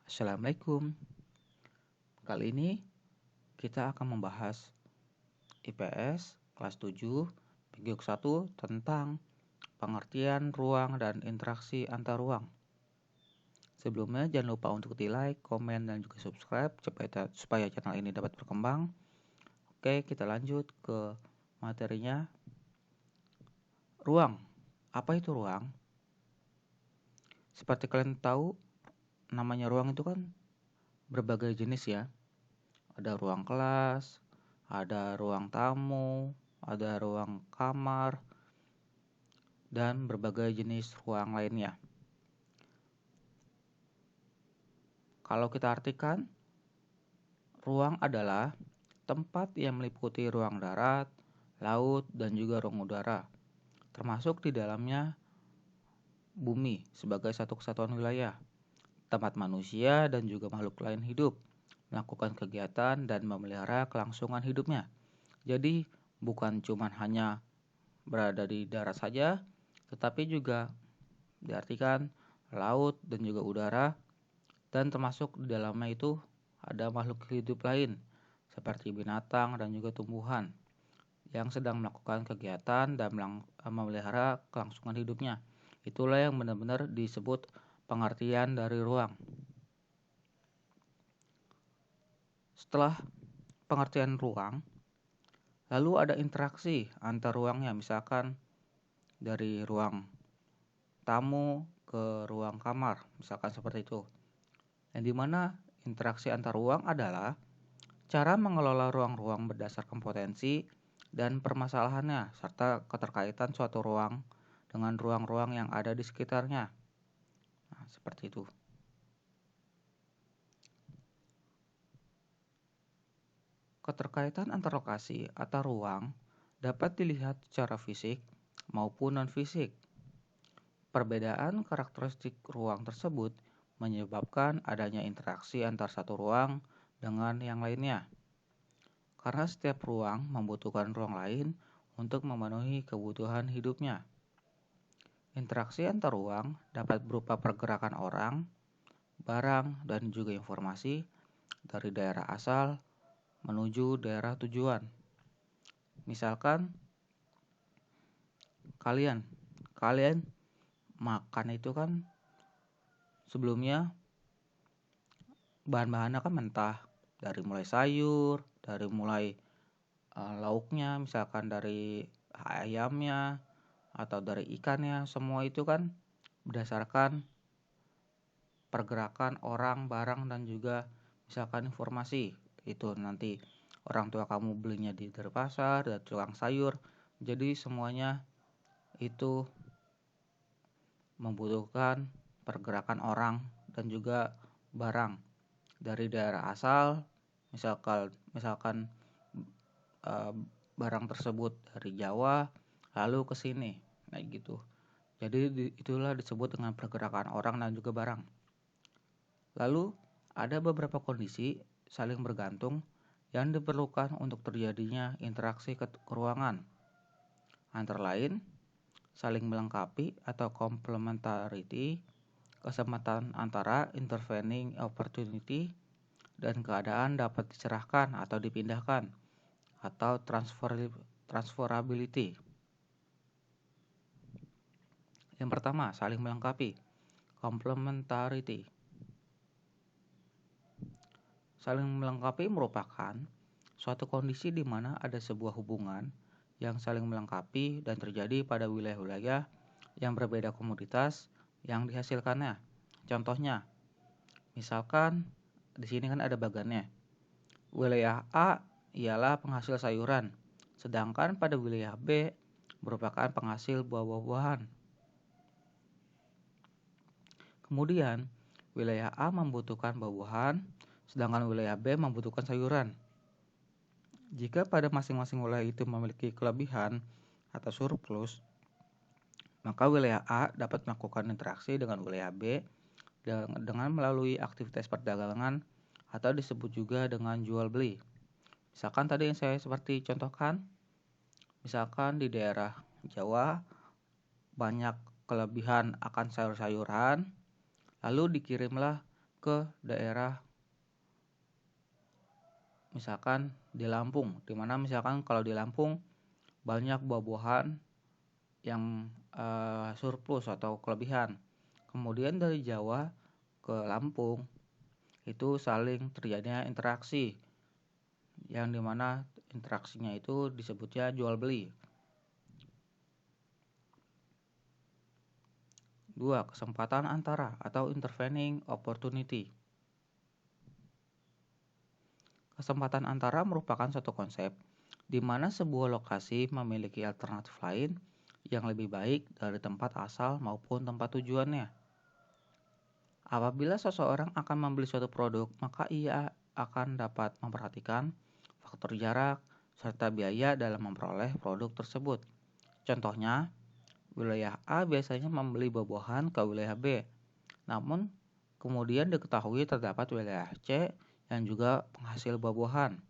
Assalamualaikum. Kali ini kita akan membahas IPS kelas 7 Minggu 1 tentang pengertian ruang dan interaksi antar ruang. Sebelumnya jangan lupa untuk di like, komen, dan juga subscribe supaya channel ini dapat berkembang. Oke, kita lanjut ke materinya. Ruang. Apa itu ruang? Seperti kalian tahu, namanya ruang itu kan berbagai jenis ya. Ada ruang kelas, ada ruang tamu, ada ruang kamar, dan berbagai jenis ruang lainnya. Kalau kita artikan, ruang adalah tempat yang meliputi ruang darat, laut, dan juga ruang udara, termasuk di dalamnya bumi sebagai satu kesatuan wilayah, tempat manusia dan juga makhluk lain hidup, melakukan kegiatan dan memelihara kelangsungan hidupnya. Jadi, bukan cuma hanya berada di darat saja, tetapi juga diartikan laut dan juga udara, dan termasuk di dalamnya itu ada makhluk hidup lain seperti binatang dan juga tumbuhan yang sedang melakukan kegiatan dan memelihara kelangsungan hidupnya. Itulah yang benar-benar disebut pengertian dari ruang. Setelah pengertian ruang, lalu ada interaksi antar ruangnya, misalkan dari ruang tamu ke ruang kamar, misalkan seperti itu. Yang dimana interaksi antar ruang adalah cara mengelola ruang-ruang berdasarkan potensi dan permasalahannya, serta keterkaitan suatu ruang dengan ruang-ruang yang ada di sekitarnya. Nah, seperti itu. Keterkaitan antar lokasi atau ruang dapat dilihat secara fisik maupun non-fisik. Perbedaan karakteristik ruang tersebut menyebabkan adanya interaksi antar satu ruang dengan yang lainnya. Karena setiap ruang membutuhkan ruang lain untuk memenuhi kebutuhan hidupnya. Interaksi antar ruang dapat berupa pergerakan orang, barang, dan juga informasi dari daerah asal menuju daerah tujuan. Misalkan kalian makan itu kan sebelumnya bahan-bahannya kan mentah, dari mulai sayur, dari mulai lauknya, misalkan dari ayamnya atau dari ikannya, semua itu kan berdasarkan pergerakan orang, barang, dan juga misalkan informasi. Itu nanti orang tua kamu belinya dari pasar, dari tukang sayur. Jadi semuanya itu membutuhkan pergerakan orang dan juga barang dari daerah asal, misalkan barang tersebut dari Jawa lalu ke sini, kayak gitu. Jadi itulah disebut dengan pergerakan orang dan juga barang. Lalu ada beberapa kondisi saling bergantung yang diperlukan untuk terjadinya interaksi ke ruangan. Antara lain saling melengkapi atau complementarity, kesempatan antara intervening opportunity, dan keadaan dapat dicerahkan atau dipindahkan, atau transferability. Yang pertama, saling melengkapi, complementarity. Saling melengkapi merupakan suatu kondisi di mana ada sebuah hubungan yang saling melengkapi dan terjadi pada wilayah-wilayah yang berbeda komoditas yang dihasilkannya. Contohnya, misalkan di sini kan ada bagannya. Wilayah A ialah penghasil sayuran, sedangkan pada wilayah B merupakan penghasil buah-buahan. Kemudian, wilayah A membutuhkan buah-buahan, sedangkan wilayah B membutuhkan sayuran. Jika pada masing-masing wilayah itu memiliki kelebihan atau surplus, maka wilayah A dapat melakukan interaksi dengan wilayah B dengan melalui aktivitas perdagangan atau disebut juga dengan jual beli. Misalkan tadi yang saya seperti contohkan, misalkan di daerah Jawa banyak kelebihan akan sayur-sayuran, lalu dikirimlah ke daerah misalkan di Lampung, dimana misalkan kalau di Lampung banyak buah-buahan yang surplus atau kelebihan. Kemudian dari Jawa ke Lampung itu saling terjadinya interaksi, yang dimana interaksinya itu disebutnya jual beli. 2. Kesempatan antara atau intervening opportunity. Kesempatan antara merupakan suatu konsep di mana sebuah lokasi memiliki alternatif lain yang lebih baik dari tempat asal maupun tempat tujuannya. Apabila seseorang akan membeli suatu produk, maka ia akan dapat memperhatikan faktor jarak serta biaya dalam memperoleh produk tersebut. Contohnya, wilayah A biasanya membeli buah-buahan ke wilayah B, namun kemudian diketahui terdapat wilayah C yang juga penghasil buah-buahan.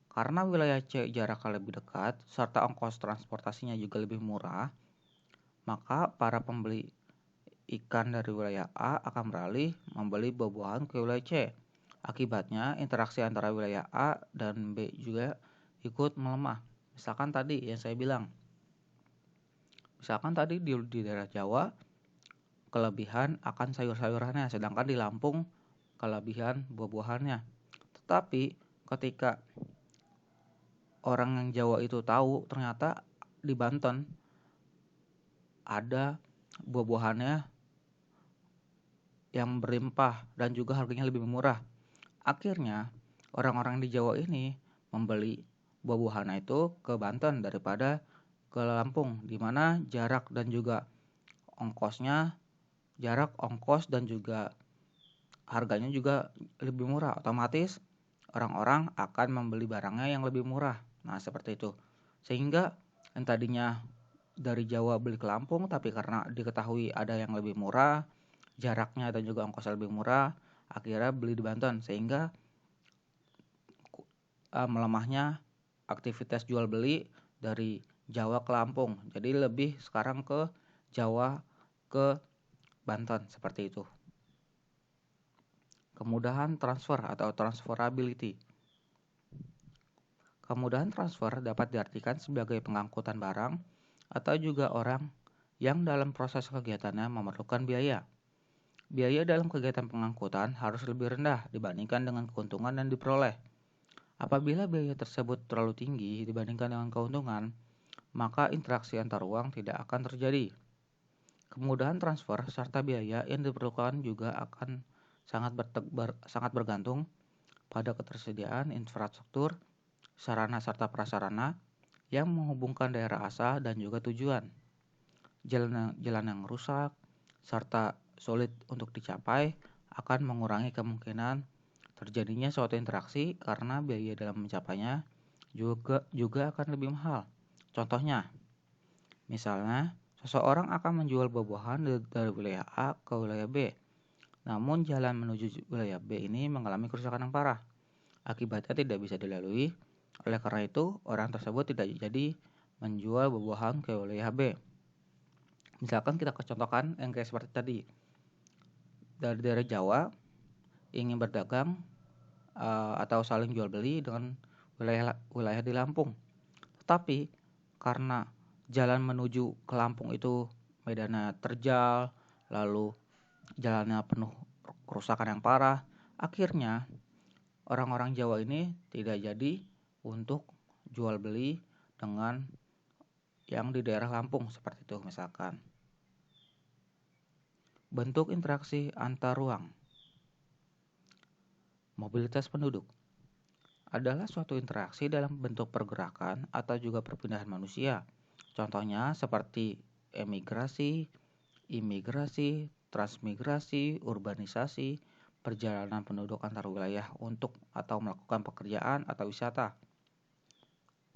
Karena wilayah C jaraknya lebih dekat serta ongkos transportasinya juga lebih murah, maka para pembeli ikan dari wilayah A akan beralih membeli buah-buahan ke wilayah C. Akibatnya, interaksi antara wilayah A dan B juga ikut melemah. Misalkan tadi yang saya bilang, di daerah Jawa kelebihan akan sayur-sayurannya, sedangkan di Lampung kelebihan buah-buahannya. Tetapi ketika orang yang Jawa itu tahu ternyata di Banten ada buah-buahannya yang berlimpah dan juga harganya lebih murah. Akhirnya orang-orang di Jawa ini membeli buah-buahannya itu ke Banten daripada ke Lampung, di mana jarak dan juga ongkos dan juga harganya juga lebih murah. Otomatis orang-orang akan membeli barangnya yang lebih murah. Nah, seperti itu. Sehingga yang tadinya dari Jawa beli ke Lampung, tapi karena diketahui ada yang lebih murah, jaraknya dan juga ongkosnya lebih murah, akhirnya beli di Banten. Sehingga melemahnya aktivitas jual beli dari Jawa ke Lampung. Jadi lebih sekarang ke Jawa ke Banten, seperti itu. Kemudahan transfer atau transferability. Kemudahan transfer dapat diartikan sebagai pengangkutan barang atau juga orang yang dalam proses kegiatannya memerlukan biaya. Biaya dalam kegiatan pengangkutan harus lebih rendah dibandingkan dengan keuntungan yang diperoleh. Apabila biaya tersebut terlalu tinggi dibandingkan dengan keuntungan, maka interaksi antar uang tidak akan terjadi. Kemudahan transfer serta biaya yang diperlukan juga akan sangat bergantung pada ketersediaan infrastruktur, sarana serta prasarana yang menghubungkan daerah asal dan juga tujuan. Jalan yang rusak serta sulit untuk dicapai akan mengurangi kemungkinan terjadinya suatu interaksi karena biaya dalam mencapainya juga akan lebih mahal. Contohnya, misalnya seseorang akan menjual buah-buahan dari wilayah A ke wilayah B. Namun jalan menuju wilayah B ini mengalami kerusakan yang parah. Akibatnya tidak bisa dilalui. Oleh karena itu, orang tersebut tidak jadi menjual buah-buahan ke wilayah B. Misalkan kita contohkan yang kayak seperti tadi. Dari daerah Jawa ingin berdagang atau saling jual beli dengan wilayah di Lampung. Tetapi karena jalan menuju ke Lampung itu medannya terjal, lalu jalannya penuh kerusakan yang parah, akhirnya orang-orang Jawa ini tidak jadi untuk jual beli dengan yang di daerah Lampung, seperti itu misalkan. Bentuk interaksi antar ruang. Mobilitas penduduk adalah suatu interaksi dalam bentuk pergerakan atau juga perpindahan manusia. Contohnya seperti emigrasi, imigrasi, transmigrasi, urbanisasi, perjalanan penduduk antar wilayah untuk atau melakukan pekerjaan atau wisata.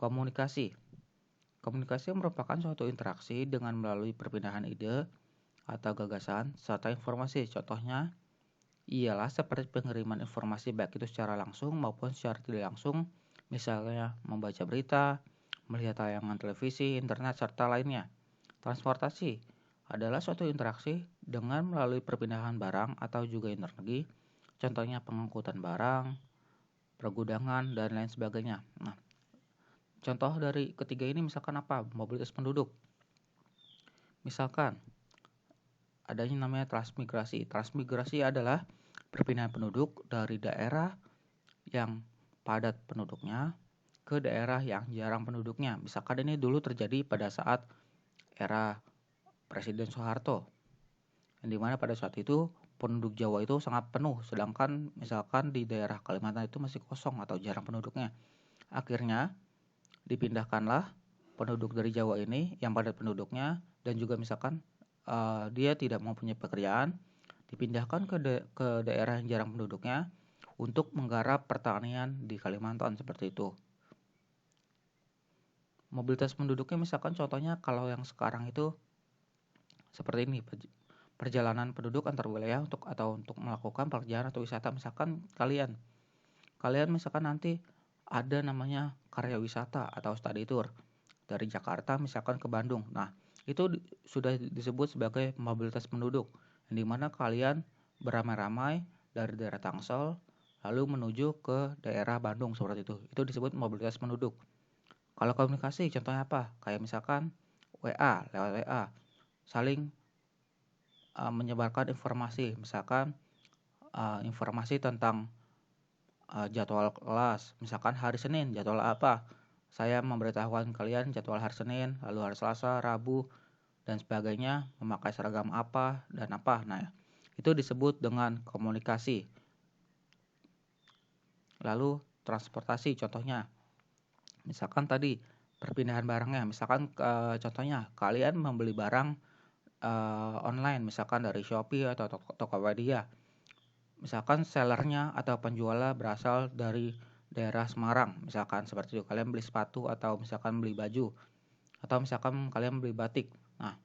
Komunikasi. Komunikasi merupakan suatu interaksi dengan melalui perpindahan ide atau gagasan serta informasi. Contohnya ialah seperti pengiriman informasi baik itu secara langsung maupun secara tidak langsung, misalnya membaca berita, melihat tayangan televisi, internet, serta lainnya. Transportasi adalah suatu interaksi dengan melalui perpindahan barang atau juga energi. Contohnya pengangkutan barang, pergudangan, dan lain sebagainya. Nah, contoh dari ketiga ini misalkan apa? Mobilitas penduduk. Misalkan adanya namanya transmigrasi. Transmigrasi adalah perpindahan penduduk dari daerah yang padat penduduknya ke daerah yang jarang penduduknya. Misalkan ini dulu terjadi pada saat era Presiden Soeharto, yang dimana pada saat itu penduduk Jawa itu sangat penuh, sedangkan misalkan di daerah Kalimantan itu masih kosong atau jarang penduduknya. Akhirnya dipindahkanlah penduduk dari Jawa ini yang padat penduduknya dan juga misalkan dia tidak mempunyai pekerjaan, dipindahkan ke daerah yang jarang penduduknya untuk menggarap pertanian di Kalimantan seperti itu. Mobilitas penduduknya misalkan contohnya kalau yang sekarang itu seperti ini, perjalanan penduduk antar wilayah untuk melakukan pekerjaan atau wisata. Misalkan kalian misalkan nanti ada namanya karya wisata atau study tour dari Jakarta misalkan ke Bandung. Nah, itu sudah disebut sebagai mobilitas penduduk, yang dimana kalian beramai-ramai dari daerah Tangsel lalu menuju ke daerah Bandung seperti itu. Itu disebut mobilitas penduduk. Kalau komunikasi contohnya apa? Kayak misalkan lewat WA, saling menyebarkan informasi, misalkan informasi tentang jadwal kelas, misalkan hari Senin jadwal apa, saya memberitahukan kalian jadwal hari Senin, lalu hari Selasa, Rabu, dan sebagainya, memakai seragam apa dan apa. Nah, itu disebut dengan komunikasi. Lalu transportasi contohnya, misalkan tadi perpindahan barangnya, misalkan contohnya kalian membeli barang online, misalkan dari Shopee atau Tokopedia. Misalkan sellernya atau penjualnya berasal dari daerah Semarang, misalkan seperti itu. Kalian beli sepatu atau misalkan beli baju atau misalkan kalian beli batik. Nah,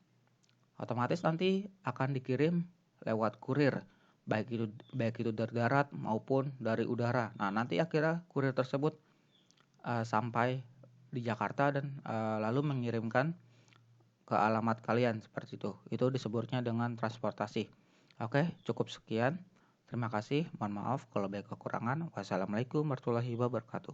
otomatis nanti akan dikirim lewat kurir, baik itu dari darat maupun dari udara. Nah, nanti akhirnya kurir tersebut sampai di Jakarta dan lalu mengirimkan ke alamat kalian seperti itu. Itu disebutnya dengan transportasi. Oke, cukup sekian. Terima kasih. Mohon maaf kalau banyak kekurangan. Wassalamualaikum warahmatullahi wabarakatuh.